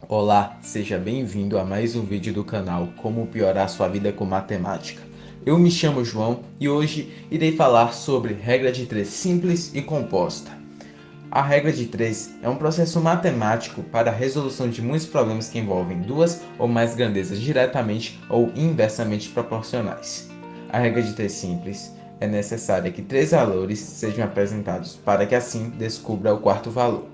Olá, seja bem-vindo a mais um vídeo do canal Como Piorar Sua Vida com Matemática. Eu me chamo João e hoje irei falar sobre regra de 3 simples e composta. A regra de 3 é um processo matemático para a resolução de muitos problemas que envolvem duas ou mais grandezas diretamente ou inversamente proporcionais. A regra de 3 simples é necessária que 3 valores sejam apresentados para que assim descubra o quarto valor.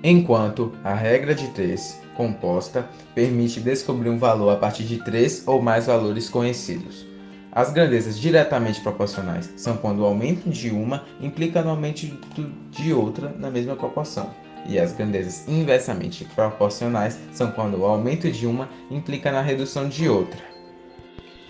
Enquanto a regra de 3 composta permite descobrir um valor a partir de 3 ou mais valores conhecidos. As grandezas diretamente proporcionais são quando o aumento de uma implica no aumento de outra na mesma proporção, e as grandezas inversamente proporcionais são quando o aumento de uma implica na redução de outra.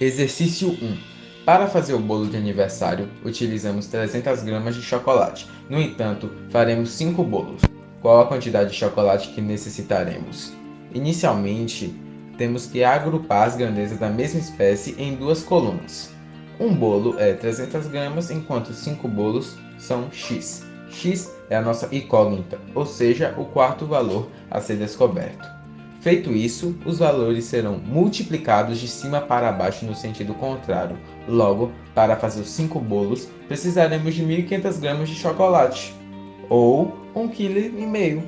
Exercício 1. Para fazer o bolo de aniversário, utilizamos 300 gramas de chocolate. No entanto, faremos 5 bolos. Qual a quantidade de chocolate que necessitaremos? Inicialmente, temos que agrupar as grandezas da mesma espécie em duas colunas. Um bolo é 300 gramas, enquanto 5 bolos são x. X é a nossa incógnita, ou seja, o quarto valor a ser descoberto. Feito isso, os valores serão multiplicados de cima para baixo no sentido contrário. Logo, para fazer os 5 bolos, precisaremos de 1.500 gramas de chocolate, ou 1,5 kg.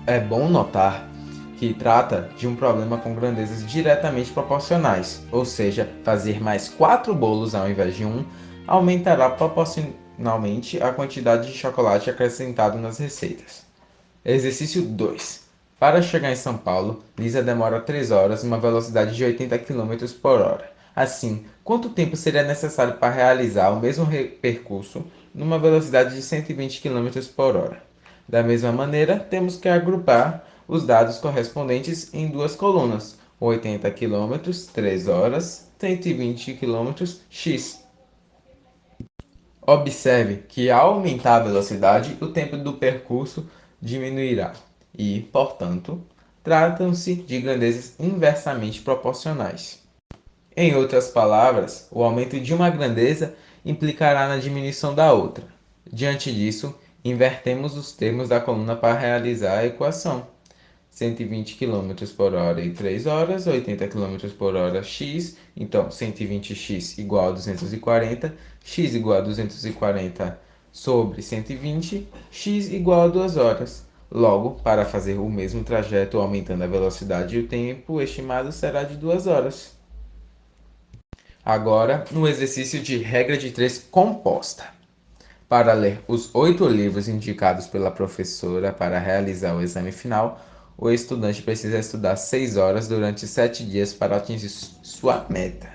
É bom notar que trata de um problema com grandezas diretamente proporcionais, ou seja, fazer mais 4 bolos ao invés de um aumentará proporcionalmente a quantidade de chocolate acrescentado nas receitas. Exercício 2. Para chegar em São Paulo, Lisa demora 3 horas numa velocidade de 80 km por hora. Assim, quanto tempo seria necessário para realizar o mesmo percurso numa velocidade de 120 km por hora? Da mesma maneira, temos que agrupar os dados correspondentes em duas colunas: 80 km, 3 horas, 120 km, x. Observe que ao aumentar a velocidade, o tempo do percurso diminuirá e, portanto, tratam-se de grandezas inversamente proporcionais. Em outras palavras, o aumento de uma grandeza implicará na diminuição da outra. Diante disso, invertemos os termos da coluna para realizar a equação. 120 km por hora e 3 horas, 80 km por hora x, então 120x igual a 240, x igual a 240 sobre 120, x igual a 2 horas. Logo, para fazer o mesmo trajeto aumentando a velocidade e o tempo estimado será de 2 horas. Agora, no exercício de regra de 3 composta. Para ler os 8 livros indicados pela professora para realizar o exame final, o estudante precisa estudar 6 horas durante 7 dias para atingir sua meta.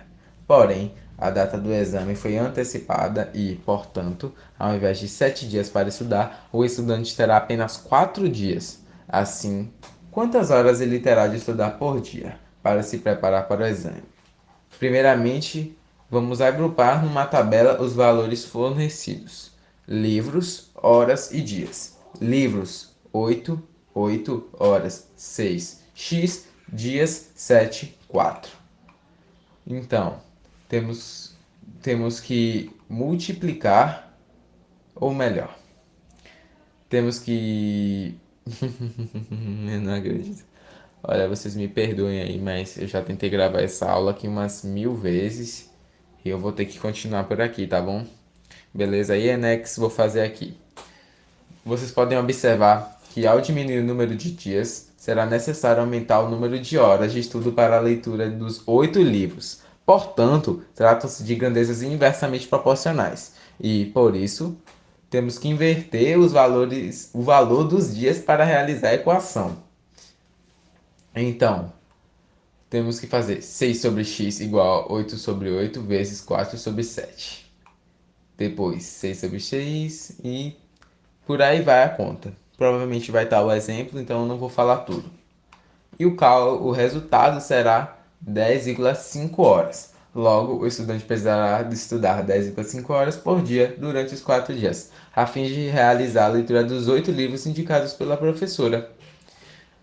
Porém, a data do exame foi antecipada e, portanto, ao invés de 7 dias para estudar, o estudante terá apenas 4 dias. Assim, quantas horas ele terá de estudar por dia para se preparar para o exame? Primeiramente, vamos agrupar numa tabela os valores fornecidos: livros, horas e dias. Livros: 8, 8 horas, 6. X, dias, 7, 4. Então, temos que multiplicar, ou melhor, temos que... Eu não acredito. Olha, vocês me perdoem aí, mas eu já tentei gravar essa aula aqui umas 1000 vezes e eu vou ter que continuar por aqui, tá bom? Beleza? Aí, Enex, vou fazer aqui. Vocês podem observar que ao diminuir o número de dias, será necessário aumentar o número de horas de estudo para a leitura dos 8 livros. Portanto, tratam-se de grandezas inversamente proporcionais e, por isso, temos que inverter o valor dos dias para realizar a equação. Então, temos que fazer 6 sobre x igual a 8 sobre 8 vezes 4 sobre 7. Depois 6 sobre x e por aí vai a conta. Provavelmente vai estar o exemplo, então eu não vou falar tudo. E o resultado será 10,5 horas. Logo, o estudante precisará de estudar 10,5 horas por dia durante os 4 dias, a fim de realizar a leitura dos 8 livros indicados pela professora.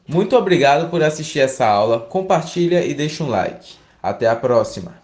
Muito obrigado por assistir essa aula, compartilha e deixa um like. Até a próxima!